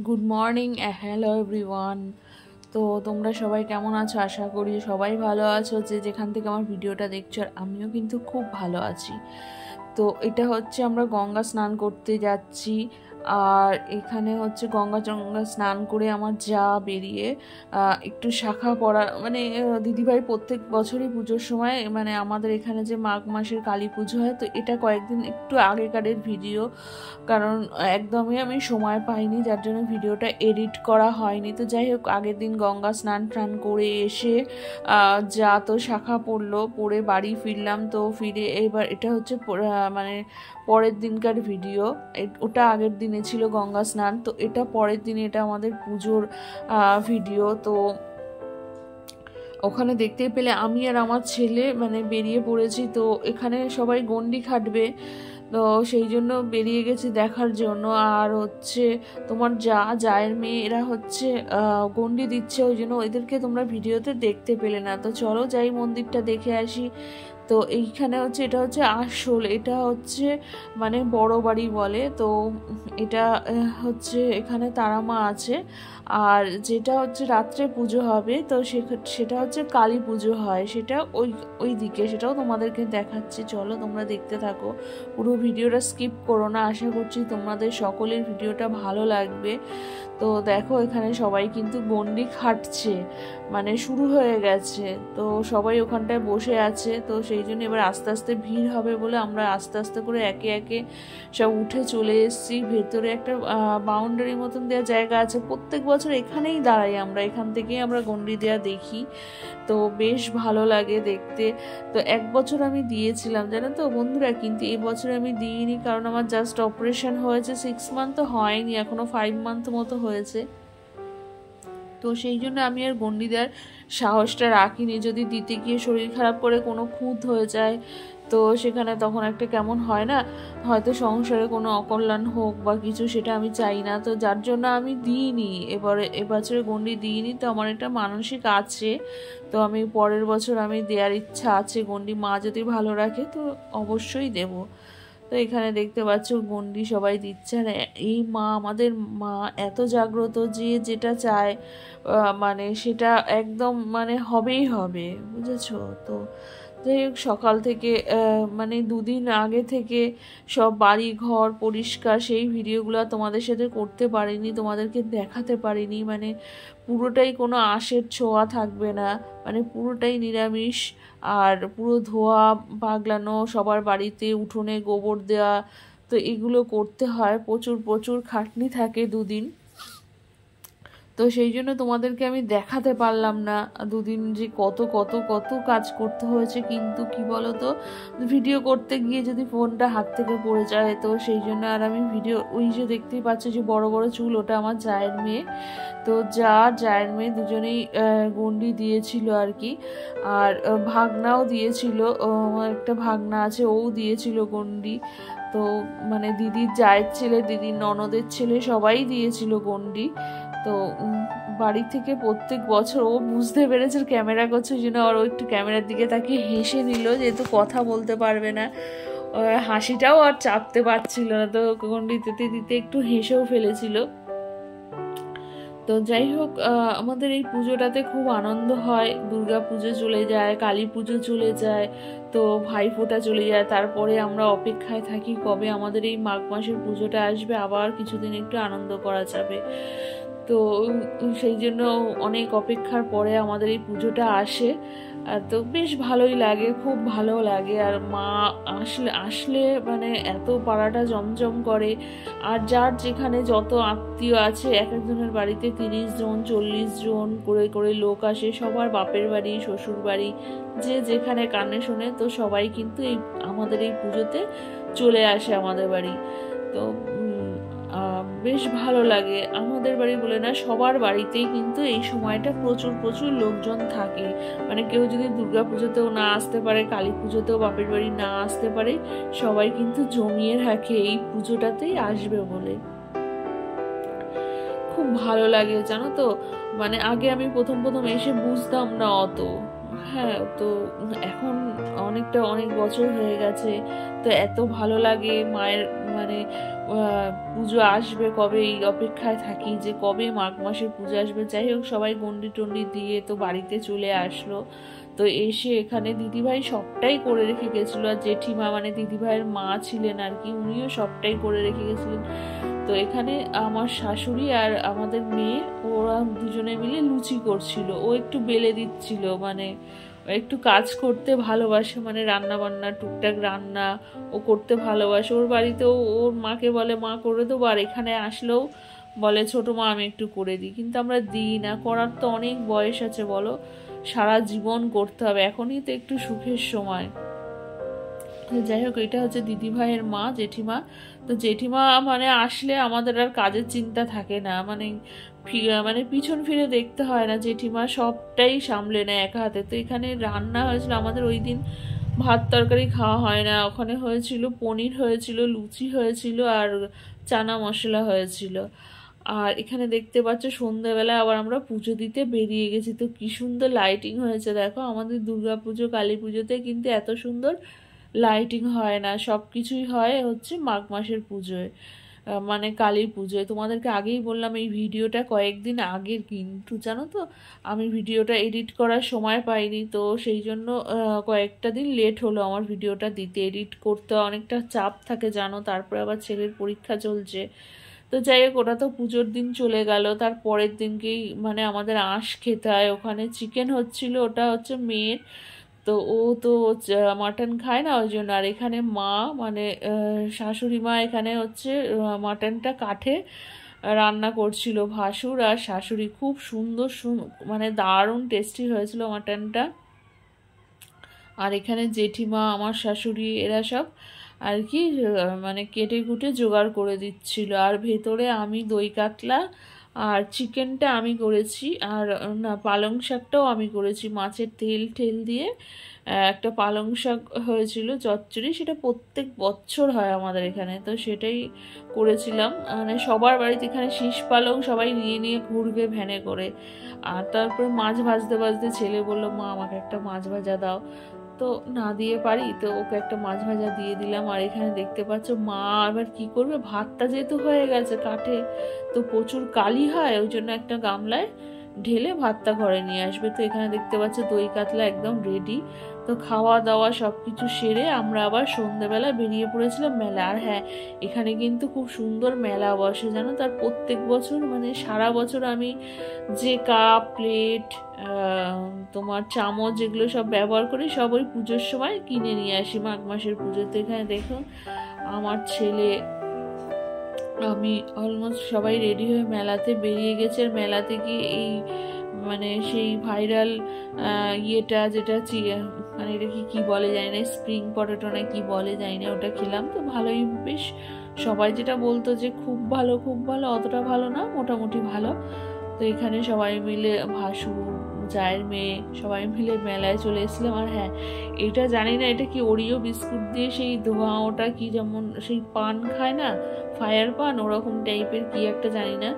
Good morning, hello everyone. তো তোমরা সবাই কেমন আছো? আশা করি সবাই ভালো আছো, যে যেখান থেকে আমার ভিডিওটা দেখছো। আর আমিও কিন্তু খুব ভালো আছি। তো এটা হচ্ছে আমরা গঙ্গা স্নান করতে যাচ্ছি। আর এখানে হচ্ছে গঙ্গা স্নান করে আমার যা বেরিয়ে একটু শাখা পড়া, মানে দিদিভাই প্রত্যেক বছরই পুজোর সময়, মানে আমাদের এখানে যে মাঘ মাসের কালী পুজো হয়, তো এটা কয়েকদিন একটু আগেকারের ভিডিও, কারণ একদমই আমি সময় পাইনি, যার জন্য ভিডিওটা এডিট করা হয়নি। তো যাই হোক, আগের দিন গঙ্গা স্নান টান করে এসে যা তো শাখা পড়লো, পড়ে বাড়ি ফিরলাম। তো ফিরে এবার এটা হচ্ছে মানে পরের দিনকার ভিডিও। ওটা আগের দিনে ছিল গঙ্গা স্নান, তো এটা পরের দিনে, এটা আমাদের পুজোর ভিডিও। তো ওখানে দেখতে পেলে আমি আর আমার ছেলে মানে বেরিয়ে পড়েছি। তো এখানে সবাই গণ্ডি খাটবে, তো সেই জন্য বেরিয়ে গেছি দেখার জন্য। আর হচ্ছে তোমার জায়ের মেয়ে, এরা হচ্ছে গণ্ডি দিচ্ছে, ওই জন্য ওদেরকে তোমরা ভিডিওতে দেখতে পেলে না। তো চলো যাই, মন্দিরটা দেখে আসি। তো এইখানে হচ্ছে, এটা হচ্ছে আসল, এটা হচ্ছে মানে বড় বাড়ি বলে। তো এটা হচ্ছে এখানে তারামা আছে। আর যেটা হচ্ছে রাত্রে পুজো হবে, তো সেটা হচ্ছে কালী পুজো হয়, সেটা ওই দিকে, সেটাও তোমাদেরকে দেখাচ্ছি। চলো তোমরা দেখতে থাকো, পুরো ভিডিওটা স্কিপ করো না। আশা করছি তোমাদের সকলের ভিডিওটা ভালো লাগবে। তো দেখো, এখানে সবাই কিন্তু গণ্ডি খাটছে, মানে শুরু হয়ে গেছে। তো সবাই ওখানটায় বসে আছে। তো সেই জন্য এবার আস্তে আস্তে ভিড় হবে বলে আমরা আস্তে আস্তে করে একে একে সব উঠে চলে এসেছি। ভেতরে একটা বাউন্ডারি মতন দেওয়া জায়গা আছে, প্রত্যেক বছর এখানেই দাঁড়াই আমরা, এখান থেকেই আমরা গণ্ডি দেওয়া দেখি। তো বেশ ভালো লাগে দেখতে। তো এক বছর আমি দিয়েছিলাম, জানো তো বন্ধুরা, কিন্তু এই বছর আমি দিইনি, কারণ আমার জাস্ট অপারেশন হয়েছে, 6 মান্থ তো হয়নি, এখনো 5 মান্থ মতো হয়েছে। তো সেই জন্য আমি আর গণ্ডি দেওয়ার সাহসটা রাখিনি। যদি দিতে গিয়ে শরীর খারাপ করে কোনো খুঁত হয়ে যায়, তো সেখানে তখন একটা কেমন হয় না, হয়তো সংসারে কোনো অকল্যাণ হোক বা কিছু, সেটা আমি চাই না। তো যার জন্য আমি দিইনি, এবছরে গণ্ডি দিইনি। তো আমার একটা মানসিক আছে, তো আমি পরের বছর আমি দেওয়ার ইচ্ছা আছে গণ্ডি, মা যদি ভালো রাখে তো অবশ্যই দেব। তো এখানে দেখতে পাচ্ছ গণ্ডি সবাই দিচ্ছে। আর এই মা, আমাদের মা এত জাগ্রত, যে যেটা চায় মানে সেটা একদম মানে হবেই হবে, বুঝেছো? তো যাই হোক, সকাল থেকে মানে 2 দিন আগে থেকে সব বাড়ি ঘর পরিষ্কার, সেই ভিডিওগুলো তোমাদের সাথে করতে পারিনি, তোমাদেরকে দেখাতে পারিনি। মানে পুরোটাই কোনো আঁশের ছোঁয়া থাকবে না, মানে পুরোটাই নিরামিষ। আর পুরো ধোয়া পাগলানো, সবার বাড়িতে উঠোনে গোবর দেওয়া, তো এগুলো করতে হয়, প্রচুর প্রচুর খাটনি থাকে 2 দিন। তো সেই জন্য তোমাদেরকে আমি দেখাতে পারলাম না 2 দিন যে কত কত কত কাজ করতে হয়েছে। কিন্তু কি বলতো, ভিডিও করতে গিয়ে যদি ফোনটা হাত থেকে পড়ে যায়, তো সেই জন্য আর আমি ভিডিও, ওই যে দেখতেই পাচ্ছ যে বড় বড় চুল, ওটা আমার জায়ের মেয়ে। তো জায়ের মেয়ে দুজনেই গণ্ডি দিয়েছিল আর কি। আর ভাগনাও দিয়েছিল, আমার একটা ভাগনা আছে, ও দিয়েছিল গণ্ডি। তো মানে দিদির জায়ের ছেলে, দিদির ননদের ছেলে, সবাই দিয়েছিল গণ্ডি। তো বাড়ি থেকে প্রত্যেক বছর ও বুঝতে পেরেছে ক্যামেরা করছে, ওই জন্য আর ও একটু ক্যামেরার দিকে তাকিয়ে হেসে নিল, যেহেতু কথা বলতে পারবে না, হাসিটাও আর চাপতে পারছিল না। তো গণ্ডি দিতে দিতে একটু হেসেও ফেলেছিল। তো যাই হোক, আমাদের এই পুজোটাতে খুব আনন্দ হয়। দুর্গা পুজো চলে যায়, কালী পুজো চলে যায়, তো ভাইফোঁটা চলে যায়, তারপরে আমরা অপেক্ষায় থাকি কবে আমাদের এই মাঘ মাসের পুজোটা আসবে, আবার কিছুদিন একটু আনন্দ করা যাবে। তো সেই জন্য অনেক অপেক্ষার পরে আমাদের এই পুজোটা আসে। তো বেশ ভালোই লাগে, খুব ভালো লাগে। আর মা আসলে আসলে মানে এত পাড়াটা জমজম করে। আর যার যেখানে যত আত্মীয় আছে, এক একজনের বাড়িতে 30 জন 40 জন করে করে লোক আসে, সবার বাপের বাড়ি শ্বশুর বাড়ি, যে যেখানে কানে শোনে, তো সবাই কিন্তু এই আমাদের এই পুজোতে চলে আসে আমাদের বাড়ি। তো বেশ ভালো লাগে। আমাদের বাড়ি বলে না, সবার বাড়িতেই কিন্তু এই সময়টা প্রচুর প্রচুর লোকজন থাকে। মানে কেউ যদি দুর্গা পুজোতেও না আসতে পারে, কালী পুজোতেও বাপের বাড়ি না আসতে পারে, সবাই কিন্তু জমিয়ে রাখে এই পুজোটাতেই আসবে বলে। খুব ভালো লাগে জানো তো। মানে আগে আমি প্রথম প্রথম এসে বুঝতাম না অত, হ্যাঁ, তো এখন অনেক বছর হয়ে গেছে, তো এত ভালো লাগে মায়ের মানে পুজো আসবে কবে, এই অপেক্ষায় থাকি যে কবে মাঘ মাসের পুজো আসবে। যাই হোক, সবাই গন্ডি টন্ডি দিয়ে তো বাড়িতে চলে আসলো। তো এসে এখানে দিদিভাই সবটাই করে রেখে গেছিলো, আর জেঠিমা মানে দিদিভাইয়ের মা ছিলেন আর কি, উনিও সবটাই করে রেখে গেছিলেন। তো এখানে আমার শাশুড়ি আর আমাদের মেয়ে, ওরা দুজনে মিলে লুচি করছিল, ও একটু বেলে দিচ্ছিল, মানে একটু কাজ করতে ভালোবাসে, মানে রান্না বান্না টুকটাক রান্না ও করতে ভালোবাসে। ওর বাড়িতেও ওর মাকে বলে মা করে দেবো, আর এখানে আসলেও বলে ছোট মা আমি একটু করে দিই, কিন্তু আমরা দিই না, করার তো অনেক বয়স আছে বলো, সারা জীবন করতে হবে, এখনই তো একটু সুখের সময়। যাই হোক, এটা হচ্ছে দিদিভাইয়ের মা, জেঠিমা। তো জেঠিমা মানে আসলে আমাদের আর কাজের চিন্তা থাকে না, মানে মানে পিছন ফিরে দেখতে হয় না, জেঠিমা সবটাই সামলে নেয় একা হাতে। তো এখানে রান্না হয়েছিল আমাদের ওই দিন, ভাত তরকারি খাওয়া হয় না, ওখানে হয়েছিল পনির হয়েছিল, লুচি হয়েছিল, আর চানা মশলা হয়েছিল। আর এখানে দেখতে পাচ্ছ সন্ধ্যাবেলা আবার আমরা পুজো দিতে বেরিয়ে গেছি। তো কি সুন্দর লাইটিং হয়েছে দেখো, আমাদের দুর্গা পুজো কালী পুজোতে কিন্তু এত সুন্দর লাইটিং হয় না, সব কিছুই হয় হচ্ছে মাঘ মাসের পুজোয়, মানে কালীর পুজোয়। তোমাদেরকে আগেই বললাম এই ভিডিওটা কয়েকদিন আগের, কিন্তু জানো তো আমি ভিডিওটা এডিট করার সময় পাইনি, তো সেই জন্য কয়েকটা দিন লেট হলো আমার ভিডিওটা দিতে, এডিট করতে অনেকটা চাপ থাকে জানো, তারপরে আবার ছেলের পরীক্ষা চলছে। তো যাই হোক, ওটা তো পুজোর দিন চলে গেল, তার পরের দিনকেই মানে আমাদের আঁশ খেতে হয়, ওখানে চিকেন হচ্ছিল, ওটা হচ্ছে মেয়ের, তো ও তো মাটন খায় না ওই জন্য। আর এখানে মা মানে শাশুড়ি মা এখানে হচ্ছে মাটনটা কাঠে রান্না করছিল, ভাসুর আর শাশুড়ি, খুব সুন্দর মানে দারুণ টেস্টি হয়েছিল মাটনটা। আর এখানে জেঠিমা আমার শাশুড়ি এরা সব আর কি মানে কেটে কুটে জোগাড় করে দিচ্ছিল। আর ভেতরে আমি দই কাতলা আর চিকেনটা আমি করেছি, আর না পালং শাকটাও আমি করেছি, মাছের তেল টেল দিয়ে একটা পালং শাক হয়েছিল চচ্চড়ি, সেটা প্রত্যেক বছর হয় আমাদের এখানে, তো সেটাই করেছিলাম। মানে সবার বাড়িতে এখানে শীষ পালং সবাই নিয়ে নিয়ে ঘুরবে ভ্যানে করে। আর তারপরে মাছ ভাজতে ভাজতে ছেলে বললো মা আমাকে একটা মাছ ভাজা দাও, তো না দিয়ে পারি, তো ওকে একটা মাছ ভাজা দিয়ে দিলাম। আর এখানে দেখতে পাচ্ছ মা এবার কি করবে, ভাতটা যেহেতু হয়ে গেছে কাঠে, তো প্রচুর কালি হয়, ওই জন্য একটা গামলায় ঢেলে ভাতটা ঘরে নিয়ে আসবে। তো এখানে দেখতে পাচ্ছ দই কাতলা একদম রেডি। তো খাওয়া দাওয়া সব কিছু সেরে আমরা আবার সন্ধ্যেবেলা বেরিয়ে পড়েছিলাম মেলা। আর হ্যাঁ, এখানে কিন্তু খুব সুন্দর মেলা বসে জানো, তার প্রত্যেক বছর মানে সারা বছর আমি যে কাপ প্লেট তোমার চামচ যেগুলো সব ব্যবহার করি, সব ওই পুজোর সময় কিনে নিয়ে আসি মাঘ মাসের পুজোতে। এখানে দেখো আমার ছেলে আমি অলমোস্ট সবাই রেডি হয়ে মেলাতে বেরিয়ে গেছে। আর মেলাতে গিয়ে এই মানে সেই ভাইরাল ইয়েটা যেটা মানে এটা কি বলে জানি না, স্প্রিং পটেটো না কি বলে জানি না, ওটা খেলাম, তো ভালোই বেশ। সবাই যেটা বলতো যে খুব ভালো খুব ভালো, অতটা ভালো না, মোটামুটি ভালো। তো এখানে সবাই মিলে ভাসুর জায়ের মেয়ে সবাই মিলে মেলায় চলে এসেছিলাম। আর হ্যাঁ, এটা জানি না এটা কি ওরিও বিস্কুট দিয়ে সেই ধোঁয়া, ওটা কি যেমন সেই পান খায় না ফায়ার পান, ওরকম টাইপের কি একটা জানি না।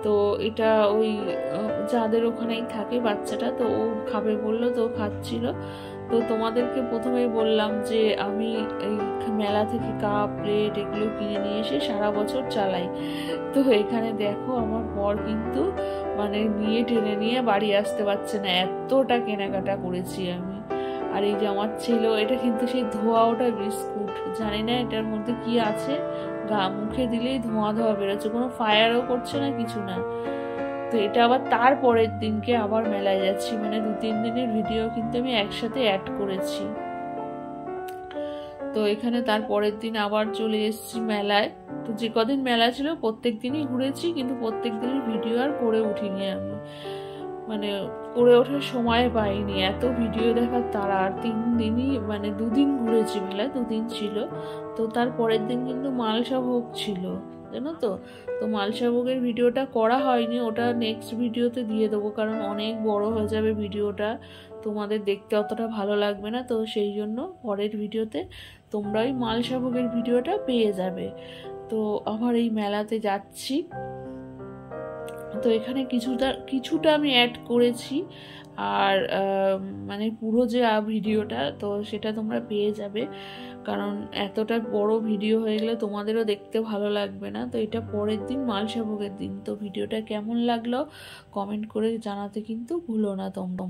তো এটা ওই যাদের ওখানেই থাকে বাচ্চাটা, তো ও খাবে বললো, তো খাচ্ছিল। তো তোমাদেরকে প্রথমেই বললাম যে আমি এই মেলা থেকে কাপ প্লেট এগুলো কিনে নিয়ে এসে সারা বছর চালাই। তো এখানে দেখো আমার বর কিন্তু মানে নিয়ে টেনে নিয়ে বাড়ি আসতে পারছে না, এতটা কেনাকাটা করেছি আমি। আর এই যে আমার ছিল, এটা কিন্তু সেই ধোয়া ওটা বিস্কুট, জানি না এটার মধ্যে কি আছে, মুখে দিলেই ধোঁয়া ধোঁয়া বেরোচ্ছে, কোনো ফায়ারও করছে না, কিছু না। তো এটা আবার তার পরের দিনকে আবার মেলায় যাচ্ছি, মানে 2-3 দিনের ভিডিও কিন্তু আমি একসাথে অ্যাড করেছি। তো এখানে তার পরের দিন আবার চলে এসেছি মেলায়। তো যে কদিন মেলা ছিল প্রত্যেক দিনই ঘুরেছি, কিন্তু প্রত্যেক দিনের ভিডিও আর করে উঠিনি আমি, মানে করে ওঠার সময় পাইনি, এত ভিডিও দেখার তারা। আর 3 দিনই মানে 2 দিন ঘুরেছি মেলায়, 2 দিন ছিল। তো তার পরের দিন কিন্তু মালসা ভোগ ছিল জানো তো। তো মালসা ভোগের ভিডিওটা করা হয়নি, ওটা নেক্সট ভিডিওতে দিয়ে দেবো, কারণ অনেক বড় হয়ে যাবে ভিডিওটা, তোমাদের দেখতে অতটা ভালো লাগবে না। তো সেই জন্য পরের ভিডিওতে তোমরা ওই মালসা ভোগের ভিডিওটা পেয়ে যাবে। তো আবার এই মেলাতে যাচ্ছি। তো এখানে কিছুটা আমি অ্যাড করেছি, আর মানে পুরো যে ভিডিওটা তো সেটা তোমরা পেয়ে যাবে, কারণ এতটা বড় ভিডিও হয়ে গেলে তোমাদেরও দেখতে ভালো লাগবে না। তো এটা পরের দিন মালসা ভোগের দিন। তো ভিডিওটা কেমন লাগলো কমেন্ট করে জানাতে কিন্তু ভুলো না তোমরা।